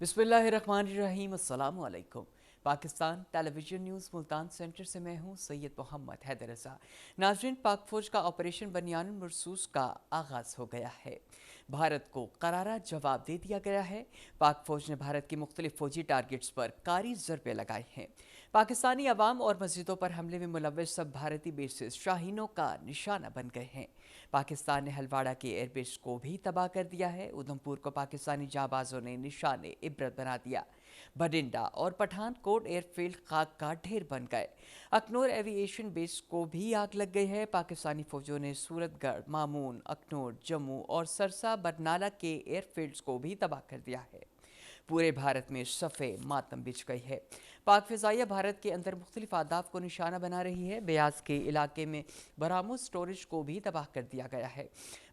बिस्मिल्लाहिर्रहमानिर्रहीम। अस्सलाम वालेकुम। Pakistan television news Multan centre से मैं हूं सैयद मोहम्मद हैदर रज़ा। नाज़रीन, पाक फौज का ऑपरेशन बनियान मरसूस का आगाज़ हो गया है। भारत को करारा जवाब दे दिया गया है। पाक फौज ने भारत की मुख्तलिफ फौजी टारगेट्स पर कारी ज़रबे लगाए हैं। पाकिस्तानी अवाम और मस्जिदों पर हमले में मुलव्वस सब भारतीय बेसेस शाहीनों का निशाना बन गए हैं। पाकिस्तान ने हलवाड़ा के एयरबेस को भी तबाह कर दिया है। उधमपुर को पाकिस्तानी जाबाजों ने निशान इबरत बना दिया। बठिंडा और पठानकोट एयरफील्ड खाक का ढेर बन गए। अखनूर एविएशन बेस को भी आग लग गई है। पाकिस्तानी फौजों ने सूरतगढ़, मामून, अखनूर, जम्मू और सरसा बरनाला के एयरफील्ड्स को भी तबाह कर दिया है। पूरे भारत में सफ़े मातम बिछ गई है। पाक फ़िज़ाइया भारत के अंदर मुख्तलिफ आदाफ को निशाना बना रही है। ब्यास के इलाके में बरामद स्टोरेज को भी तबाह कर दिया गया है।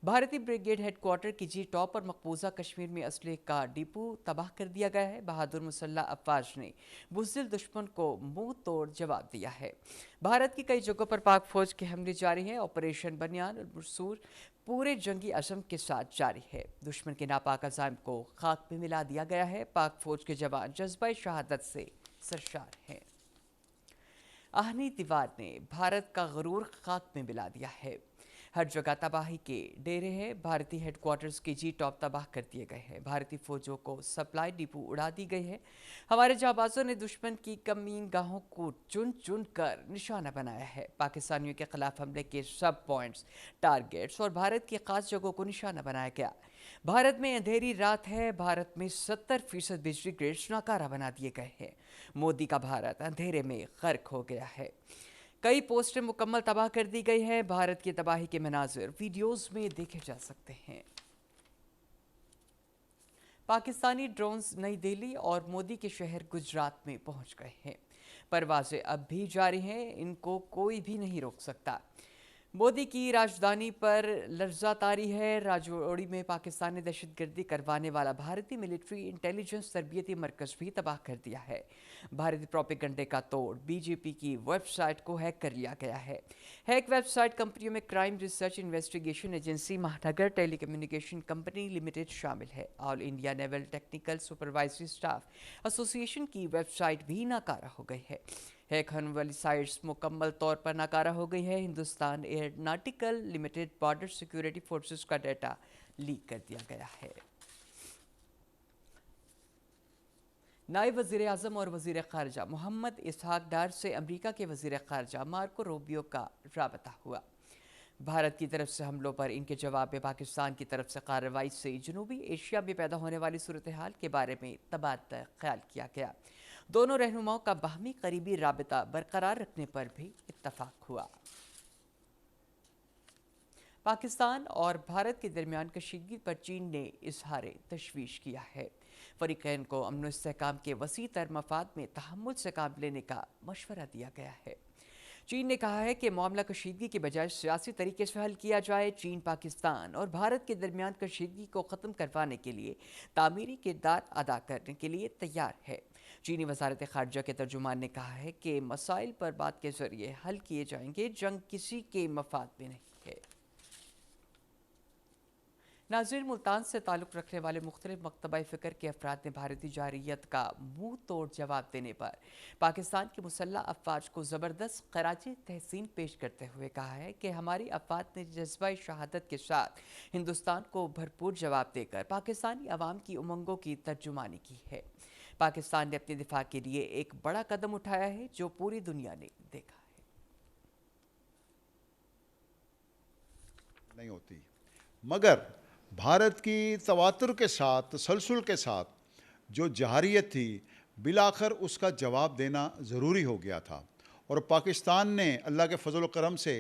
भारतीय ब्रिगेड हेडक्वार्टर की जी टॉप और मकबूजा कश्मीर में असले का डिपो तबाह कर दिया गया है। बहादुर मुसल्लह अफवाज ने बुज़दिल दुश्मन को मुंह तोड़ जवाब दिया है। भारत की कई जगहों पर पाक फौज के हमले जारी हैं। ऑपरेशन बनियान और मरसूर पूरे जंगी अज़म के साथ जारी है। दुश्मन के नापाक अज़ाइम को खाक में मिला दिया गया है। पाक फौज के जवान जज्बा शहादत से सरशार हैं। आहनी दीवार ने भारत का गरूर खाक में मिला दिया है। हर जगह तबाही के डेरे हैं। भारतीय हेडक्वार्टर्स के जी टॉप तबाह कर दिए गए हैं। भारतीय फौजों को सप्लाई डिपो उड़ा दी गई है। हमारे जाबाजों ने दुश्मन की कमीन गाहों को चुन चुन कर निशाना बनाया है। पाकिस्तानियों के खिलाफ हमले के सब पॉइंट्स, टारगेट्स और भारत की खास जगहों को निशाना बनाया गया। भारत में अंधेरी रात है। भारत में 70% बिजली ग्रिड्स नाकारा बना दिए गए हैं। मोदी का भारत अंधेरे में गर्क हो गया है। कई पोस्टें मुकम्मल तबाह कर दी गई है। भारत की तबाही के मनाजिर वीडियोस में देखे जा सकते हैं। पाकिस्तानी ड्रोन्स नई दिल्ली और मोदी के शहर गुजरात में पहुंच गए हैं। परवाजें अब भी जारी हैं, इनको कोई भी नहीं रोक सकता। मोदी की राजधानी पर लर्जा तारी है। राजौरी में पाकिस्तान ने दहशतगर्दी करवाने वाला भारतीय मिलिट्री इंटेलिजेंस तरबियती मरकज़ भी तबाह कर दिया है। भारतीय प्रोपेगंडे का तोड़, बीजेपी की वेबसाइट को हैक कर लिया गया है। हैक वेबसाइट कंपनियों में क्राइम रिसर्च इन्वेस्टिगेशन एजेंसी, महानगर टेलीकम्युनिकेशन कंपनी लिमिटेड शामिल है। All India naval technical supervisory staff association की वेबसाइट भी नाकारा हो गई है। हैक होने वाली साइट्स मुकम्मल तौर पर नाकारा हो गई है। Hindustan aeronautical limited border security forces का डाटा लीक कर दिया गया है। नायब वज़ीर आज़म और वज़ीर ख़ारजा मोहम्मद इसहाक डार से अमरीका के वज़ीर ख़ारजा मार्को रूबियो का राबता हुआ। भारत की तरफ से हमलों पर इनके जवाब में पाकिस्तान की तरफ से कार्रवाई से जनूबी एशिया में पैदा होने वाली सूरत हाल के बारे में तबादला ख्याल किया गया। दोनों रहनुमाओं का बाहमी करीबी राबता बरकरार रखने पर भी इत्तफाक हुआ। पाकिस्तान और भारत के दरमियान कशीदगी पर चीन ने इजहार तशवीश किया है। फरीकैन को अमन इस्तेहकाम के वसी तर मफाद में तहम्मुल से काम लेने का मशवरा दिया गया है। चीन ने कहा है कि मामला कशीदगी के बजाय सियासी तरीके से हल किया जाए। चीन पाकिस्तान और भारत के दरमियान कशीदगी को ख़त्म करवाने के लिए तामीरी किरदार अदा करने के लिए तैयार है। चीनी वजारत ख़ारजा के तर्जुमान ने कहा है कि मसाइल पर बात के ज़रिए हल किए जाएंगे, जंग किसी के मफाद में नहीं है। नाज़रीन, मुल्तान से ताल्लुक़ रखने वाले मुख्तलिफ मकतबा फ़िक्र के अफराद ने भारतीय जारियत का मुंह तोड़ जवाब देने पर पाकिस्तान की मुसल्लह अफवाज को ज़बरदस्त खराजी तहसीन पेश करते हुए कहा है कि हमारी अफवाज ने जज्बा शहादत के साथ हिंदुस्तान को भरपूर जवाब देकर पाकिस्तानी अवाम की उमंगों की तर्जुमानी की है। पाकिस्तान ने अपने दिफा के लिए एक बड़ा कदम उठाया है जो पूरी दुनिया ने देखा है। नहीं होती, मगर भारत की तवातुर के साथ, तसलसल के साथ जो जहारियत थी, बिलाखिर उसका जवाब देना ज़रूरी हो गया था। और पाकिस्तान ने अल्लाह के फजल करम से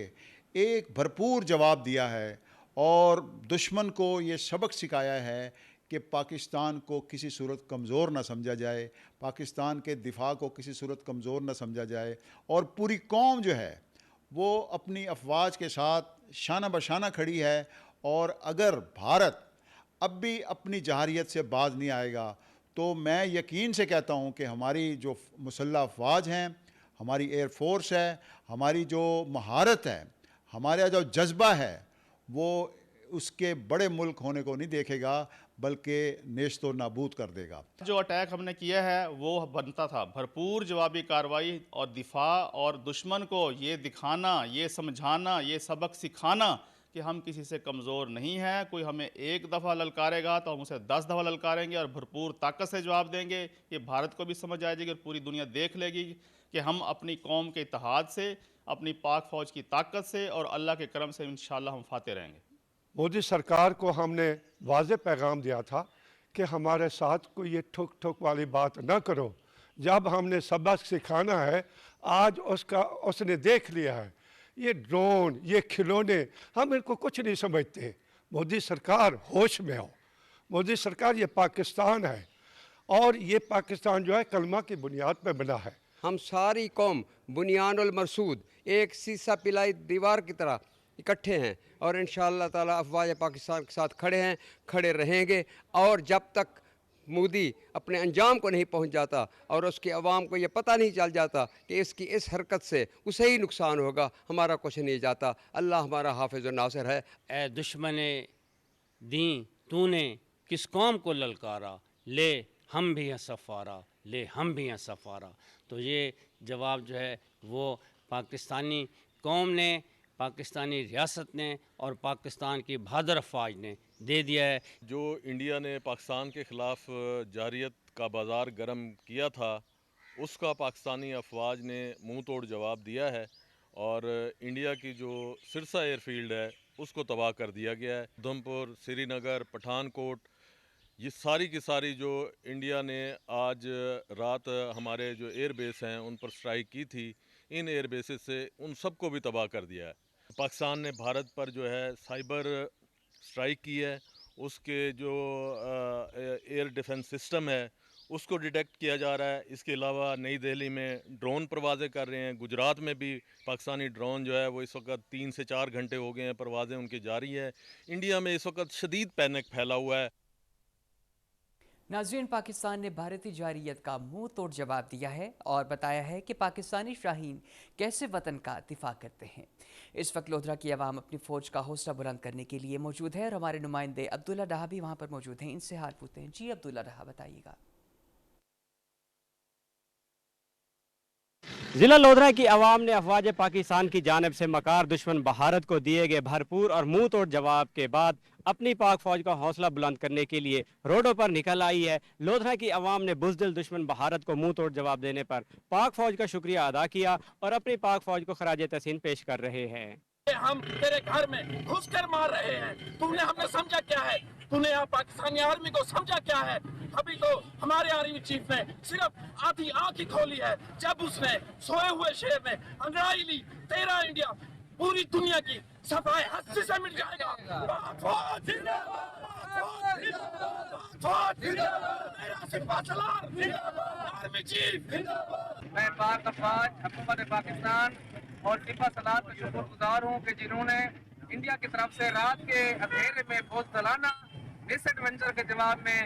एक भरपूर जवाब दिया है और दुश्मन को ये सबक सिखाया है कि पाकिस्तान को किसी सूरत कमज़ोर ना समझा जाए, पाकिस्तान के दिफा को किसी सूरत कमज़ोर ना समझा जाए। और पूरी कौम जो है वो अपनी अफवाज के साथ शाना बशाना खड़ी है। और अगर भारत अब भी अपनी जहारियत से बाज नहीं आएगा तो मैं यकीन से कहता हूँ कि हमारी जो मुसल्लह अफवाज हैं, हमारी एयर फोर्स है, हमारी जो महारत है, हमारा जो जज्बा है, वो उसके बड़े मुल्क होने को नहीं देखेगा, बल्कि नेस्तो नाबूद कर देगा। जो अटैक हमने किया है वो बनता था भरपूर जवाबी कार्रवाई और दिफा, और दुश्मन को ये दिखाना, ये समझाना, ये सबक सिखाना कि हम किसी से कमज़ोर नहीं हैं। कोई हमें एक दफ़ा ललकारेगा तो हम उसे 10 दफ़ा ललकारेंगे और भरपूर ताकत से जवाब देंगे। ये भारत को भी समझ आ जाएगी और पूरी दुनिया देख लेगी कि हम अपनी कौम के इत्तेहाद से, अपनी पाक फ़ौज की ताकत से और अल्लाह के करम से इंशाअल्लाह हम फाते रहेंगे। मोदी सरकार को हमने वाज़ेह पैगाम दिया था कि हमारे साथ कोई ये ठुक ठुक वाली बात ना करो। जब हमने सबक सिखाना है, आज उसने देख लिया है। ये ड्रोन, ये खिलौने, हम इनको कुछ नहीं समझते। मोदी सरकार होश में हो। मोदी सरकार, ये पाकिस्तान है और ये पाकिस्तान जो है कलमा की बुनियाद पर बना है। हम सारी कौम बुनियानुल मरसूद एक सीसा पिलाई दीवार की तरह इकट्ठे हैं और इंशाअल्लाह ताला अफवाज पाकिस्तान के साथ खड़े हैं, खड़े रहेंगे। और जब तक मोदी अपने अंजाम को नहीं पहुंच जाता और उसकी आवाम को ये पता नहीं चल जाता कि इसकी इस हरकत से उसे ही नुकसान होगा, हमारा कुछ नहीं जाता। अल्लाह हमारा हाफिज़ और नासिर है। ए दुश्मने दी तूने किस कौम को ललकारा, ले हम भी हैं सफ़ारा, ले हम भी हैं सफ़ारा। तो ये जवाब जो है वो पाकिस्तानी कौम ने, पाकिस्तानी रियासत ने और पाकिस्तान की बहादुर अफवाज ने दे दिया है। जो इंडिया ने पाकिस्तान के ख़िलाफ़ जारियत का बाज़ार गर्म किया था, उसका पाकिस्तानी अफवाज ने मुंह तोड़ जवाब दिया है और इंडिया की जो सिरसा एयरफील्ड है उसको तबाह कर दिया गया है। उधमपुर, श्रीनगर, पठानकोट, ये सारी की सारी जो इंडिया ने आज रात हमारे जो एयर बेस हैं उन पर स्ट्राइक की थी, इन एयर बेसिस से उन सबको भी तबाह कर दिया है। पाकिस्तान ने भारत पर जो है साइबर स्ट्राइक की है, उसके जो एयर डिफेंस सिस्टम है उसको डिटेक्ट किया जा रहा है। इसके अलावा नई दिल्ली में ड्रोन परवाज़ें कर रहे हैं। गुजरात में भी पाकिस्तानी ड्रोन जो है वो इस वक्त 3 से 4 घंटे हो गए हैं, परवाज़ें उनकी जारी है। इंडिया में इस वक्त शदीद पैनिक फैला हुआ है। नाज़रीन, पाकिस्तान ने भारतीय जारियत का मुंह तोड़ जवाब दिया है और बताया है कि पाकिस्तानी शाहीन कैसे वतन का दिफा करते हैं। इस वक्त लोधरा की आवाम अपनी फ़ौज का हौसला बुलंद करने के लिए मौजूद है और हमारे नुमाइंदे अब्दुल्ला डाहा भी वहाँ पर मौजूद हैं। इनसे हाल पूछते हैं। जी अब्दुल्ला डाहा, बताइएगा। ज़िला लोधरा की आवाम ने अफवाज पाकिस्तान की जानिब से मकार दुश्मन भारत को दिए गए भरपूर और मुंह तोड़ जवाब के बाद अपनी पाक फौज का हौसला बुलंद करने के लिए रोडों पर निकल आई है। लोधरा की आवाम ने बुज़दिल दुश्मन भारत को मुंह तोड़ जवाब देने पर पाक फौज का शुक्रिया अदा किया और अपनी पाक फौज को खराज तहसीन पेश कर रहे हैं। हम तेरे घर में घुसकर मार रहे हैं, तूने हमें समझा क्या है? तूने यहाँ पाकिस्तानी आर्मी को समझा क्या है? अभी तो हमारे आर्मी चीफ ने सिर्फ आधी आंख ही खोली है जब उसने सोए हुए शेर ने अंग्रेजी ली। तेरा इंडिया पूरी दुनिया की सफाई हस्ती से मिट जाएगा। आर्मी चीफ, मैं पाक अफवाज, हुकूमत पाकिस्तान और सिपा सलार का शुक्रगुजार हूँ कि जिन्होंने इंडिया की तरफ से रात के अंधेरे में बोझलाना मिसएडवेंचर के जवाब में,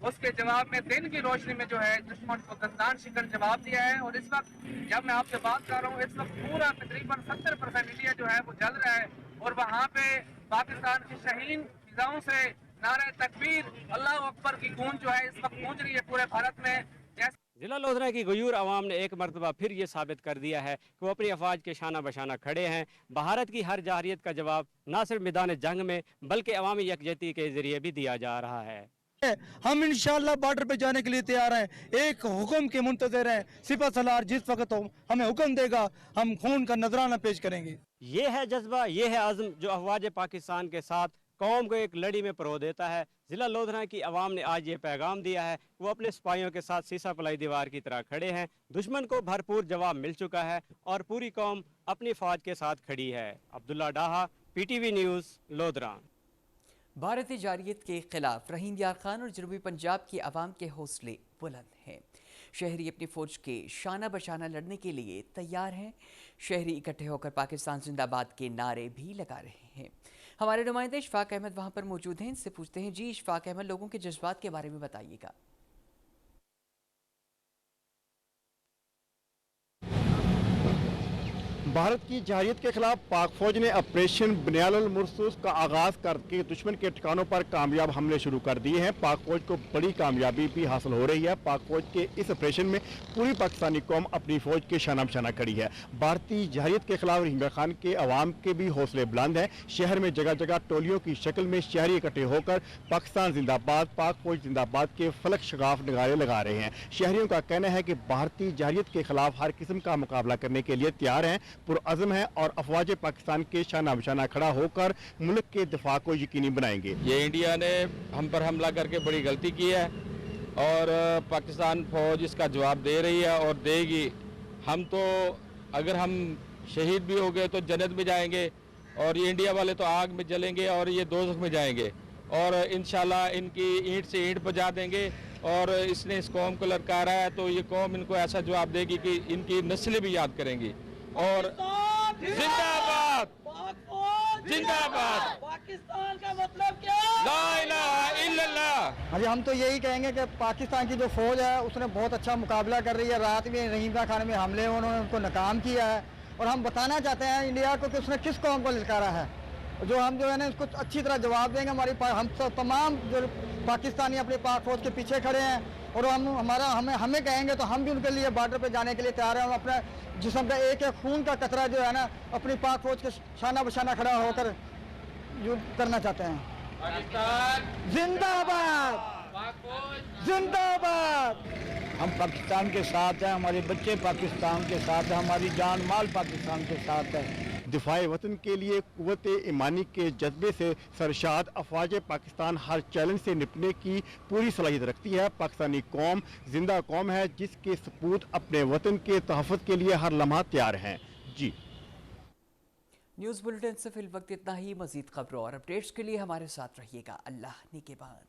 उसके जवाब में दिन की रोशनी में जो है दुश्मन को दंदान शिकन जवाब दिया है। और इस वक्त जब मैं आपसे बात कर रहा हूँ, इस वक्त पूरा तकरीबन 70% इंडिया जो है वो जल रहा है और वहाँ पे पाकिस्तान की शाहीन फिजाओं से नारे तकबीर, अल्लाह अकबर की गूंज जो है इस वक्त गूंज रही है पूरे भारत में। जिला लोधरा की गयूर आवाम ने एक मरतबा फिर ये साबित कर दिया है कि वो अपनी अफवाज के शाना बशाना खड़े हैं। भारत की हर जारियत का जवाब न सिर्फ मैदान जंग में बल्कि अवामी यकजहती के जरिए भी दिया जा रहा है। हम इंशाअल्लाह बॉर्डर पे जाने के लिए तैयार हैं, एक हुक्म के मुंतज़िर हैं। सिपा सलार जिस वक्त हमें हुक्म देगा हम खून का नजराना पेश करेंगे। ये है जज्बा, ये है आज़म जो अफवाज पाकिस्तान के साथ कौम को एक लड़ी में परो देता है। ज़िला लोधरा की आवाम ने आज ये पैगाम दिया है कि वो अपने सिपाहियों के साथ सीसा पलाई दीवार की तरह खड़े हैं। दुश्मन को भरपूर जवाब मिल चुका है और पूरी कौम अपनी फौज के साथ खड़ी है। अब्दुल्ला डाहा, PTV न्यूज़, लोधरा। भारतीय जारियत के खिलाफ रहीम यार खान और जनूबी पंजाब की आवाम के हौसले बुलंद हैं। शहरी अपनी फ़ौज के शाना बशाना लड़ने के लिए तैयार हैं। शहरी इकट्ठे होकर पाकिस्तान जिंदाबाद के नारे भी लगा रहे हैं। हमारे नुमाइंदे इशफाक अहमद वहाँ पर मौजूद हैं। इनसे पूछते हैं। जी इशफाक अहमद, लोगों के जज्बात के बारे में बताइएगा। भारत की जरहरियत के खिलाफ पाक फौज ने ऑपरेशन बुनियानुल मरसूस का आगाज करके दुश्मन के ठिकानों पर कामयाब हमले शुरू कर दिए हैं। पाक फौज को बड़ी कामयाबी भी हासिल हो रही है। पाक फौज के इस ऑपरेशन में पूरी पाकिस्तानी कौम अपनी फौज के शाना बशाना खड़ी है। भारतीय जरहरियत के खिलाफ रहीम खान के अवाम के भी हौसले बुलंद हैं। शहर में जगह जगह टोलियों की शक्ल में शहरी इकट्ठे होकर पाकिस्तान जिंदाबाद, पाक फौज जिंदाबाद के फलक शगाफ नगारे लगा रहे हैं। शहरियों का कहना है कि भारतीय जरहरियत के खिलाफ हर किस्म का मुकाबला करने के लिए तैयार हैं, पुरअज़्म है और अफवाज पाकिस्तान के शाना बशाना खड़ा होकर मुल्क के दिफा को यकीनी बनाएंगे। ये इंडिया ने हम पर हमला करके बड़ी गलती की है और पाकिस्तान फौज इसका जवाब दे रही है और देगी। हम तो अगर हम शहीद भी हो गए तो जन्नत में जाएंगे और ये इंडिया वाले तो आग में जलेंगे और ये दोज़ख में जाएंगे और इंशाल्लाह इनकी ईंट से ईंट बजा देंगे। और इसने इस कौम को ललकारा है तो ये कौम इनको ऐसा जवाब देगी कि इनकी नस्लें भी याद करेंगी। और जिंदाबाद जिंदाबाद, पाकिस्तान का मतलब क्या? ला इलाहा इल्लल्लाह। अभी हम तो यही कहेंगे कि पाकिस्तान की जो फौज है उसने बहुत अच्छा मुकाबला कर रही है। रात में रहीम खान में हमले उन्होंने उनको नाकाम किया है और हम बताना चाहते हैं इंडिया को कि उसने किस कौम को ललकारा है। जो हम जो है ना इसको अच्छी तरह जवाब देंगे। हम सब तमाम जो पाकिस्तानी अपनी पाक फौज के पीछे खड़े हैं और हमें कहेंगे तो हम भी उनके लिए बॉर्डर पे जाने के लिए तैयार हैं। हम अपने जिस्म का एक एक खून का कतरा जो है ना अपनी पाक फौज के शाना बशाना खड़ा होकर जो करना चाहते हैं। जिंदाबाद जिंदाबाद। हम पाकिस्तान के साथ हैं, हमारे बच्चे पाकिस्तान के साथ हैं, हमारी जान माल पाकिस्तान के साथ है। दिफाए वतन के लिए कुव्वत ईमानी के जज्बे से सरशाद अफवाज पाकिस्तान हर चैलेंज से निपटने की पूरी सलाहियत रखती है। पाकिस्तानी कौम जिंदा कौम है जिसके सपूत अपने वतन के तहफ़्फ़ुज़ के लिए हर लम्हा तैयार हैं। जी, न्यूज़ बुलेटिन से फिल वक्त इतना ही। मज़ीद खबरों और अपडेट्स के लिए हमारे साथ रहिएगा। अल्लाह निगहबान।